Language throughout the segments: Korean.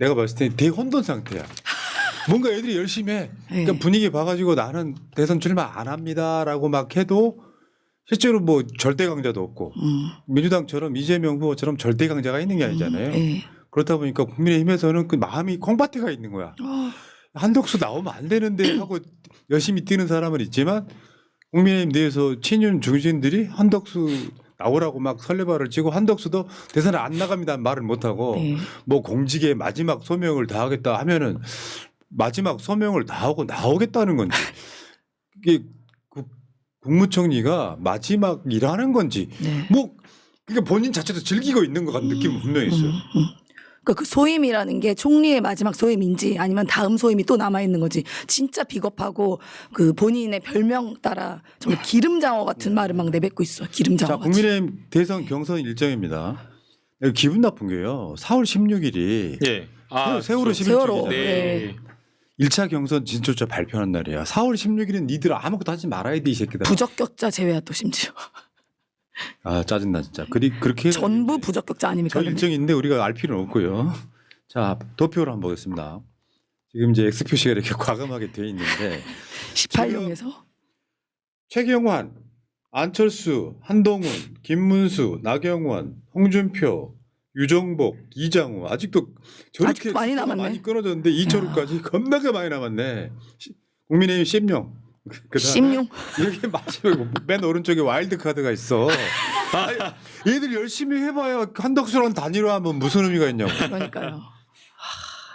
내가 봤을 때 대혼돈 상태야. 뭔가 애들이 열심히 해. 그러니까 네. 분위기 봐가지고 나는 대선 출마 안 합니다라고 막 해도 실제로 뭐 절대 강자도 없고 민주당처럼 이재명 후보처럼 절대 강자가 있는 게 아니잖아요. 네. 그렇다 보니까 국민의힘에서는 그 마음이 콩밭에가 있는 거야. 한덕수 나오면 안 되는데 하고 열심히 뛰는 사람은 있지만 국민의힘 내에서 친윤 중진들이 한덕수 나오라고 막 설레발을 치고 한덕수도 대선에 안 나갑니다는 말을 못하고 네. 뭐 공직에 마지막 소명을 다하겠다 하면은 마지막 소명을 다하고 나오겠다는 건지 이게 국무총리가 마지막 일하는 건지 네. 뭐 그러니까 본인 자체도 즐기고 있는 것 같은 느낌은 분명히 있어요. 그러니까 그 소임이라는 게 총리의 마지막 소임인지 아니면 다음 소임이 또 남아 있는 거지. 진짜 비겁하고 그 본인의 별명 따라 정말 기름장어 같은 말을 막 내뱉고 있어. 기름장어 자, 같이. 국민의힘 대선 경선 일정입니다. 기분 나쁜 게요. 4월 16일이 예. 세월호 세월호. 11주기잖아요. 네. 1차 경선 진출자 발표하는 날이야. 4월 16일은 니들 아무것도 하지 말아야 돼 이 새끼들. 부적격자 제외야 또 심지어. 아 짜증나 진짜. 그렇게 해야 전부 되는데. 부적격자 아닙니까? 저 근데? 일정인데 우리가 알 필요는 없고요. 자 도표를 한번 보겠습니다. 지금 이제 X 표시가 이렇게 과감하게 돼 있는데 18용에서 최경환, 안철수, 한동훈, 김문수, 나경원, 홍준표, 유정복, 이장우 아직도 저렇게 아직도 많이 숫자가 남았네. 많이 끊어졌는데 2초로까지 겁나게 많이 남았네. 국민의힘 10명. 그다음에 10용. 이렇게 마지막에 맨 오른쪽에 와일드 카드가 있어. 얘들 열심히 해봐야 한덕수랑 단일화하면 무슨 의미가 있냐고. 그러니까요.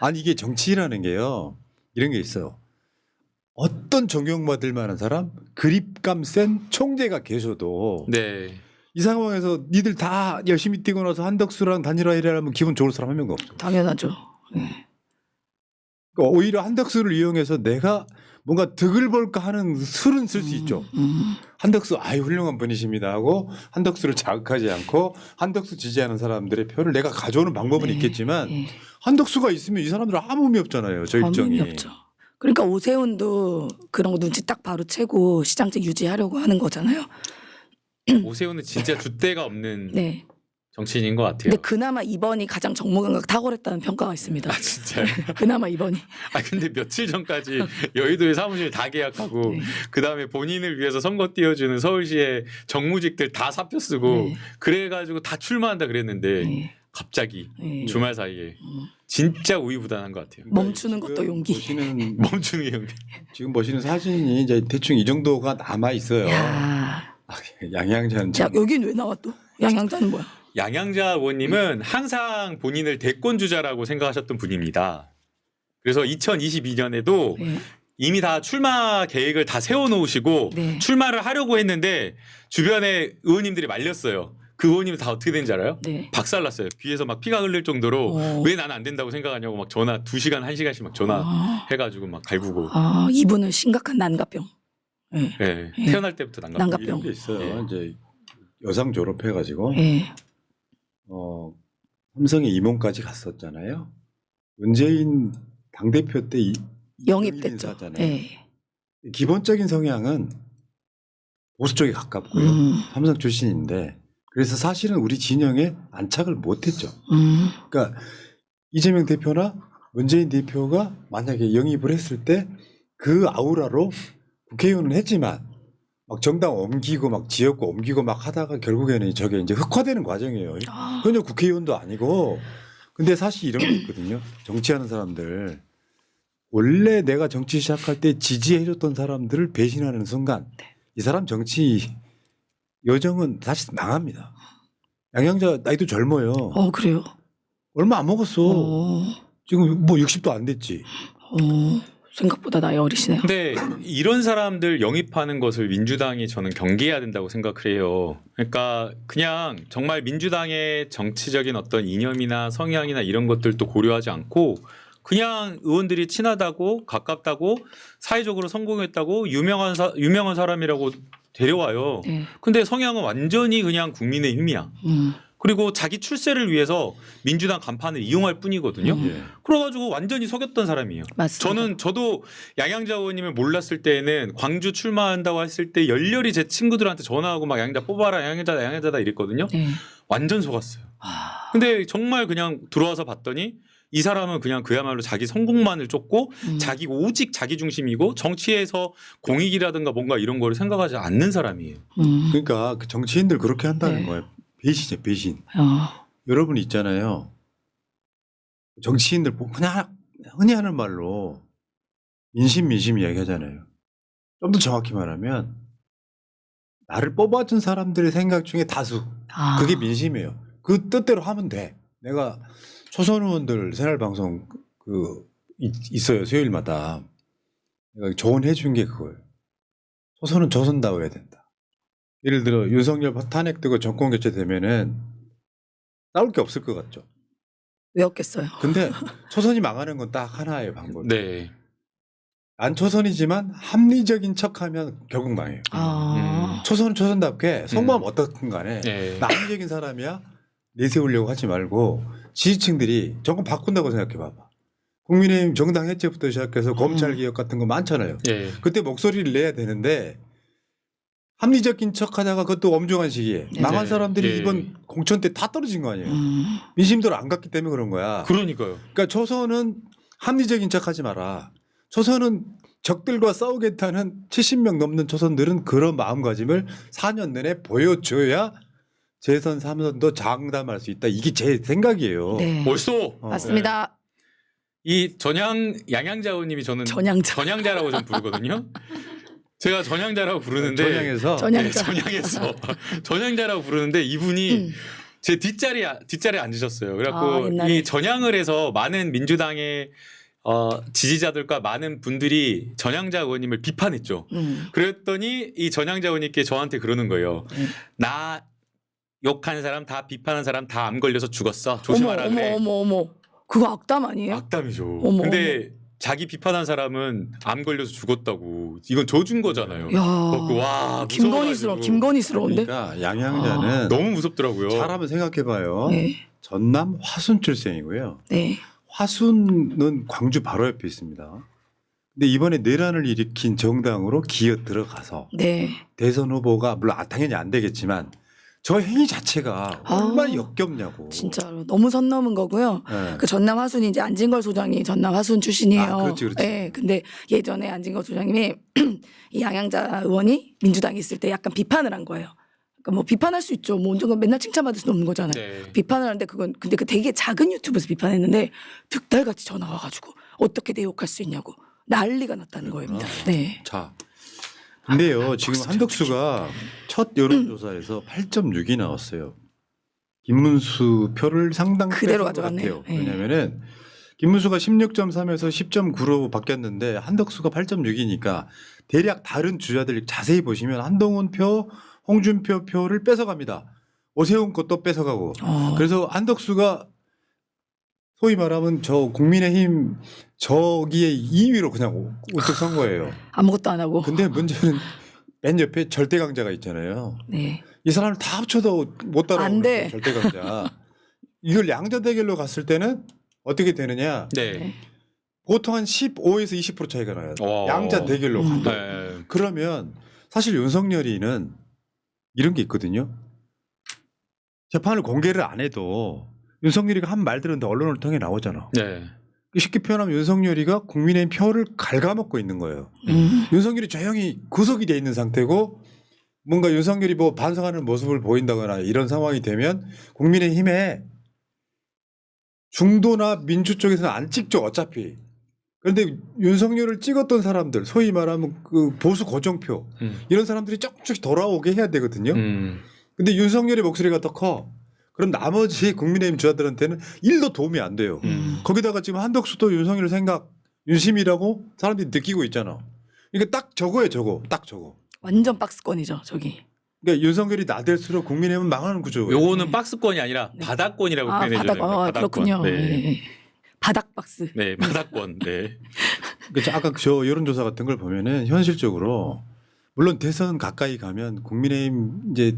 아니 이게 정치라는 게요. 이런 게 있어요. 어떤 존경받을 만한 사람, 그립감 센 총재가 계셔도 네. 이 상황에서 니들 다 열심히 뛰고 나서 한덕수랑 단일화하려면 기분 좋을 사람 한 명도 없어. 당연하죠. 그러니까 오히려 한덕수를 이용해서 내가 뭔가 득을 볼까 하는 술은 쓸 수 있죠. 한덕수 아유 훌륭한 분이십니다 하고 한덕수를 자극하지 않고 한덕수 지지하는 사람들의 표를 내가 가져오는 방법은 있겠지만 네. 한덕수가 있으면 이 사람들은 아무 의미 없잖아요. 저 아무 일정이. 의미 없죠. 그러니까 오세훈도 그런 거 눈치 딱 바로 채고 시장직 유지하려고 하는 거잖아요. 오세훈은 진짜 줏대가 없는 네. 정치인인 것 같아요. 근데 그나마 이번이 가장 정무감각 탁월했다는 평가가 있습니다. 아 진짜요? 그나마 이번이. 아 근데 며칠 전까지 여의도의 사무실 다 계약하고 네. 그 다음에 본인을 위해서 선거 띄워주는 서울시의 정무직들 다 사표 쓰고 네. 그래가지고 다 출마한다 그랬는데 네. 갑자기 네. 주말 사이에 진짜 우유부단한 것 같아요. 멈추는 것도 지금 용기. 보시는 멈추는 게 지금 보시는 사진이 이제 대충 이 정도가 남아 있어요. 야. 양양자는 야, 참 여긴 왜 나와 또? 양양자는 뭐야? 양양자 의원님은 항상 본인을 대권 주자라고 생각하셨던 분입니다. 그래서 2022년에도 네. 이미 다 출마 계획을 다 세워놓으시고 네. 출마를 하려고 했는데 주변에 의원님들이 말렸어요. 그 의원님은 다 어떻게 된지 알아요? 네. 박살났어요. 귀에서 막 피가 흘릴 정도로 어. 왜 나는 안 된다고 생각하냐고 막 전화 2시간 1시간씩 막 전화해가지고 막 갈구고 아, 이분은 심각한 난가병. 네. 네. 예. 태어날 때부터 난갑. 난갑병. 이런 게 있어요. 이제 여상 졸업해가지고 네. 삼성의 임원까지 갔었잖아요. 문재인 당대표 때 영입됐죠. 인사잖아요. 네. 기본적인 성향은 보수 쪽에 가깝고요. 삼성 출신인데 그래서 사실은 우리 진영에 안착을 못했죠. 그러니까 이재명 대표나 문재인 대표가 만약에 영입을 했을 때 그 아우라로 국회의원은 했지만 막 정당 옮기고 막 지역구 옮기고 막 하다가 결국에는 저게 이제 흑화되는 과정이에요. 전혀 국회의원도 아니고. 근데 사실 이런 거 있거든요. 정치하는 사람들 원래 내가 정치 시작할 때 지지해줬던 사람들을 배신하는 순간 이 사람 정치 여정은 다시 망합니다. 양양자 나이도 젊어요. 그래요? 얼마 안 먹었어. 지금 뭐 60도 안 됐지. 생각보다 나이 어리시네요. 근데 이런 사람들 영입하는 것을 민주당이 저는 경계해야 된다고 생각을 해요. 그러니까 그냥 정말 민주당의 정치적인 어떤 이념이나 성향이나 이런 것들도 고려하지 않고 그냥 의원들이 친하다고 가깝다고 사회적으로 성공했다고 유명한 사람이라고 데려와요. 네. 근데 성향은 완전히 그냥 국민의힘이야. 그리고 자기 출세를 위해서 민주당 간판을 이용할 뿐이거든요. 예. 그래가지고 완전히 속였던 사람이에요. 맞습니다. 저도 양양자 의원님을 몰랐을 때에는 광주 출마한다고 했을 때 열렬히 제 친구들한테 전화하고 막 양양자 뽑아라 양양자다 이랬거든요. 네. 완전 속았어요. 근데 정말 그냥 들어와서 봤더니 이 사람은 그냥 그야말로 자기 성공만을 쫓고 자기 오직 자기 중심이고 정치에서 공익이라든가 뭔가 이런 거를 생각하지 않는 사람이에요. 그러니까 그 정치인들 그렇게 한다는 네. 거예요. 배신이죠, 배신. 여러분 있잖아요. 정치인들 그냥 흔히 하는 말로 민심 이야기하잖아요. 좀 더 정확히 말하면 나를 뽑아준 사람들의 생각 중에 다수. 그게 민심이에요. 그 뜻대로 하면 돼. 내가 초선 의원들 새날 방송 있어요. 수요일마다. 내가 조언해 준 게 그거예요. 초선은 조선다워야 된다. 예를 들어 윤석열 탄핵되고 정권 교체되면은 싸울 게 없을 것 같죠. 왜 없겠어요? 근데 초선이 망하는 건 딱 하나의 방법. 네. 안 초선이지만 합리적인 척하면 결국 망해요. 초선은 초선답게 속마음 어떻든 간에 네. 나 합리적인 사람이야 내세우려고 하지 말고 지지층들이 정권 바꾼다고 생각해 봐봐. 국민의힘 정당 해체부터 시작해서 검찰 개혁 같은 거 많잖아요. 네. 그때 목소리를 내야 되는데 합리적인 척하다가 그것도 엄중한 시기에 망한 네. 사람들이 예. 이번 공천 때 다 떨어진 거 아니에요. 민심대로 안 갔기 때문에 그런 거야. 그러니까요. 그러니까 초선은 합리적인 척하지 마라. 초선은 적들과 싸우겠다는 70명 넘는 초선들은 그런 마음가짐을 4년 내내 보여줘야 재선 3선도 장담할 수 있다. 이게 제 생각이에요. 네. 벌써 맞습니다. 이 양양자우님이 저는 전향자. 전향자라고 좀 부르거든요. 제가 전향자라고 부르는데 전향에서 전향자. 전향에서 전향자라고 부르는데 이분이 제 뒷자리에 앉으셨어요. 그래갖고 옛날에. 이 전향을 해서 많은 민주당의 지지자들과 많은 분들이 전향자 의원님을 비판했죠. 그랬더니 이 전향자 의원님께 저한테 그러는 거예요. 나 욕한 사람 다 비판한 사람 다 암 걸려서 죽었어. 조심하라 그래. 어머. 그거 악담 아니에요? 악담이죠. 어머, 근데 자기 비판한 사람은 암 걸려서 죽었다고. 이건 줘준 거잖아요. 야. 와, 김건희스러운데? 그러니까 양양자는 너무 무섭더라고요. 사람을 생각해봐요. 네. 전남 화순 출생이고요. 네. 화순은 광주 바로 옆에 있습니다. 근데 이번에 내란을 일으킨 정당으로 기어 들어가서 네. 대선 후보가 물론 당연히 안 되겠지만 저 행위 자체가 얼마나 역겹냐고. 진짜로 너무 선 넘은 거고요. 네. 그 전남 화순이 이제 안진걸 소장이 전남 화순 출신이에요. 아, 그렇지. 네, 근데 예전에 안진걸 소장님이 이 양양자 의원이 민주당에 있을 때 약간 비판을 한 거예요. 그러니까 뭐 비판할 수 있죠. 뭐 언젠가 맨날 칭찬받을 수는 없는 거잖아요. 네. 비판을 하는데 근데 그 되게 작은 유튜브에서 비판했는데 득달같이 전화 와가지고 어떻게 내 욕할 수 있냐고 난리가 났다는 거예요. 네. 자, 근데요 지금 한덕수가 첫 여론조사에서 8.6이 나왔어요. 김문수 표를 상당 그대로 뺏은 것 가져갔네요. 같아요. 네. 왜냐하면은 김문수가 16.3에서 10.9로 바뀌었는데 한덕수가 8.6이니까 대략 다른 주자들 자세히 보시면 한동훈 표, 홍준표 표를 뺏어갑니다. 오세훈 것도 뺏어가고. 그래서 한덕수가 소위 말하면 저 국민의힘 저기에 2위로 그냥 우뚝 선 거예요. 아무것도 안 하고. 근데 문제는 맨 옆에 절대 강자가 있잖아요. 네. 이 사람을 다 합쳐도 못 안 따라오는 돼. 절대 강자. 이걸 양자 대결로 갔을 때는 어떻게 되느냐? 네. 보통 한 15에서 20% 차이가 나요. 양자 대결로 간다. 네. 그러면 사실 윤석열이는 이런 게 있거든요. 재판을 공개를 안 해도 윤석열이가 한 말 들었는데 언론을 통해 나오잖아. 네. 쉽게 표현하면 윤석열이가 국민의힘 표를 갉아먹고 있는 거예요. 윤석열이 조용히 구속이 돼 있는 상태고 뭔가 윤석열이 뭐 반성하는 모습을 보인다거나 이런 상황이 되면 국민의힘에 중도나 민주 쪽에서는 안 찍죠 어차피. 그런데 윤석열을 찍었던 사람들 소위 말하면 그 보수 고정표 이런 사람들이 조금씩 돌아오게 해야 되거든요. 근데 윤석열의 목소리가 더 커. 그럼 나머지 국민의힘 주자들한테는 1도 도움이 안 돼요. 거기다가 지금 한덕수도 윤석열 생각 윤심이라고 사람들이 느끼고 있잖아. 이게 딱 저거예요 저거. 딱 저거. 완전 박스권이죠 저기. 그러니까 윤석열이 나댈수록 국민의힘은 망하는 구조예요. 요거는 박스권이 아니라 바닥권이라고 표현해 줘야 됩니다. 바닥권. 그렇군요. 네. 네. 바닥 박스. 네, 바닥권. 네. 그러니까 아까 저 여론조사 같은 걸 보면은 현실적으로 물론 대선 가까이 가면 국민의힘 이제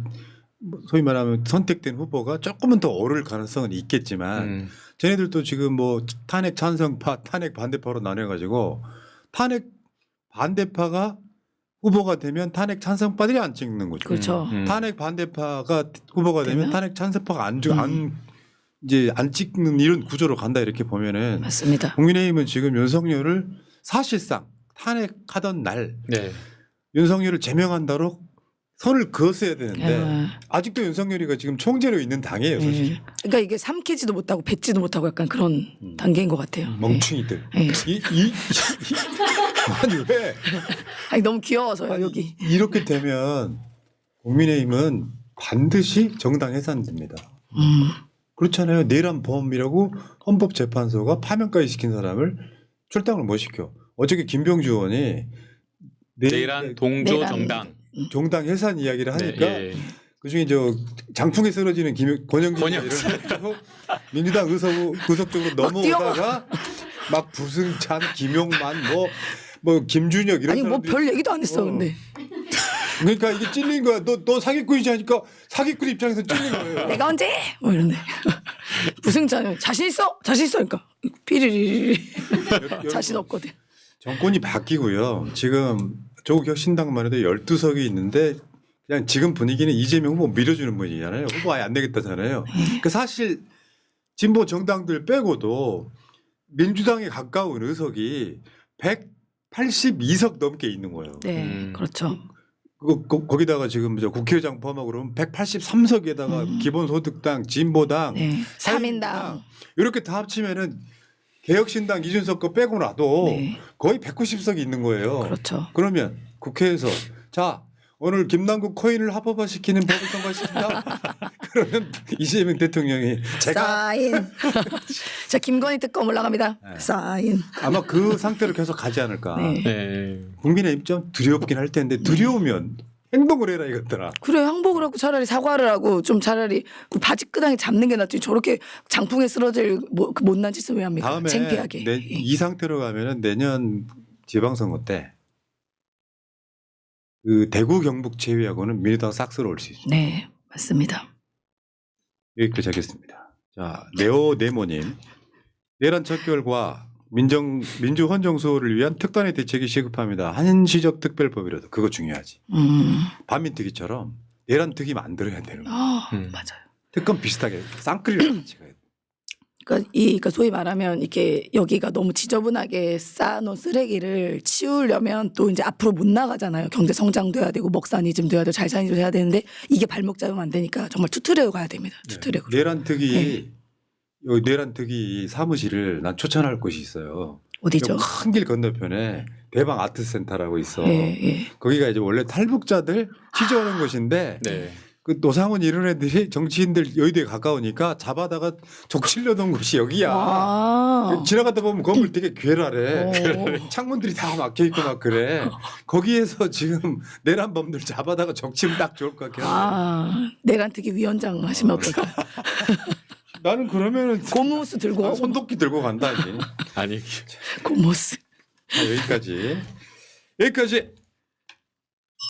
소위 말하면 선택된 후보가 조금은 더 오를 가능성은 있겠지만 쟤네들도 지금 뭐 탄핵 찬성파, 탄핵 반대파로 나눠가지고 탄핵 반대파가 후보가 되면 탄핵 찬성파들이 안 찍는 거죠. 그렇죠. 탄핵 반대파가 후보가 되면 탄핵 찬성파가 안 이제 안 찍는 이런 구조로 간다 이렇게 보면은 맞습니다. 국민의힘은 지금 윤석열을 사실상 탄핵하던 날 네. 윤석열을 제명한다로 선을 그었어야 되는데 예. 아직도 윤석열이가 지금 총재로 있는 당이에요, 사실. 예. 그러니까 이게 삼키지도 못하고 뱉지도 못하고 약간 그런 단계인 것 같아요. 멍충이들. 예. 예. 아니 왜 아니 너무 귀여워서요 여기. 이렇게 되면 국민의힘은 반드시 정당 해산됩니다. 그렇잖아요. 내란범이라고 헌법재판소가 파면까지 시킨 사람을 출당을 못 시켜. 어저께 김병주 의원이 내란 동조 내란. 정당. 정당 해산 이야기를 하니까 네, 예. 그중에 저 장풍에 쓰러지는 권영진 권영진. 이런 민주당 의석적으로 넘어오다가 막 부승찬, 김용만 뭐 김준혁 이런 아니 뭐 사람들이 별 얘기도 안 했어 근데. 그러니까 이게 찔린 거야. 너 사기꾼이지 하니까 사기꾼 입장에서 찔린 거예요. 내가 언제? 뭐 이런데. 부승찬은 자신 있어? 자신 있어? 그러니까 삐리리리 자신 없거든. 정권이 바뀌고요. 지금 조국 혁신당만 해도 12석이 있는데 그냥 지금 분위기는 이재명 후보 밀어주는 분위기잖아요. 후보 아예 안 되겠다잖아요. 그 사실 진보 정당들 빼고도 민주당에 가까운 의석이 182석 넘게 있는 거예요. 네, 그렇죠. 거기다가 지금 저 국회의장 포함하고 그러면 183석에다가 기본소득당, 진보당, 네, 사회민주당 3인당. 이렇게 다 합치면은 개혁신당 이준석 거 빼고 나도 네. 거의 190석이 있는 거예요. 그렇죠. 그러면 국회에서 자 오늘 김남국 코인을 합법화시키는 법을 통과시킨다. 그러면 이재명 대통령이 제가 사인. 자 김건희 특검 올라갑니다. 네. 사인. 아마 그 상태로 계속 가지 않을까. 네. 네. 국민의힘 좀 두렵긴 할 텐데 두려우면 행동을 해라 이것들아. 그래 항복을 하고 차라리 사과를 하고 좀 차라리 그 바지끄덩이 잡는 게 낫지 저렇게 장풍에 쓰러질 그 못난 짓을 왜 합니까? 다음에 창피하게. 예. 이 상태로 가면은 내년 지방선거 때 그 대구 경북 제외하고는 민주당 싹 쓸어올 수 있습니다. 네 맞습니다. 여기까지 하겠습니다. 자 네오네모님 내란 척결과 민주 헌정수호를 위한 특단의 대책이 시급합니다. 한시적 특별법이라도 그거 중요하지. 반민특위처럼 내란 특위 만들어야 되는 거야. 맞아요. 특검 비슷하게 쌍끌이를 같이 가야 돼. 그러니까 소위 말하면 이렇게 여기가 너무 지저분하게 쌓아놓은 쓰레기를 치우려면 또 이제 앞으로 못 나가잖아요. 경제 성장돼야 되고 먹사니즘 돼야 되고 잘사니즘 돼야 되는데 이게 발목 잡으면 안 되니까 정말 투트랙으로 가야 됩니다. 투트랙으로. 내란 특위 네. 여기 내란 특위 사무실을 난 추천할 곳이 있어요. 어디죠? 큰 길 건너편에 대방 아트센터라고 있어. 예, 예. 거기가 이제 원래 탈북자들 취재하는 곳인데 네. 그 노상훈 이런 애들이 정치인들 여의도에 가까우니까 잡아다가 적치려던 곳이 여기야. 아. 지나가다 보면 건물 되게 괴랄해. 오. 창문들이 다 막혀 있고 막 그래. 거기에서 지금 내란범들 잡아다가 적치면 딱 좋을 것 같긴 한데. 아, 내란특위 위원장 하시면 어떨까? 나는 그러면은 고무스 들고 손도끼 들고 간다 이제. 아니 고무스. 자, 여기까지.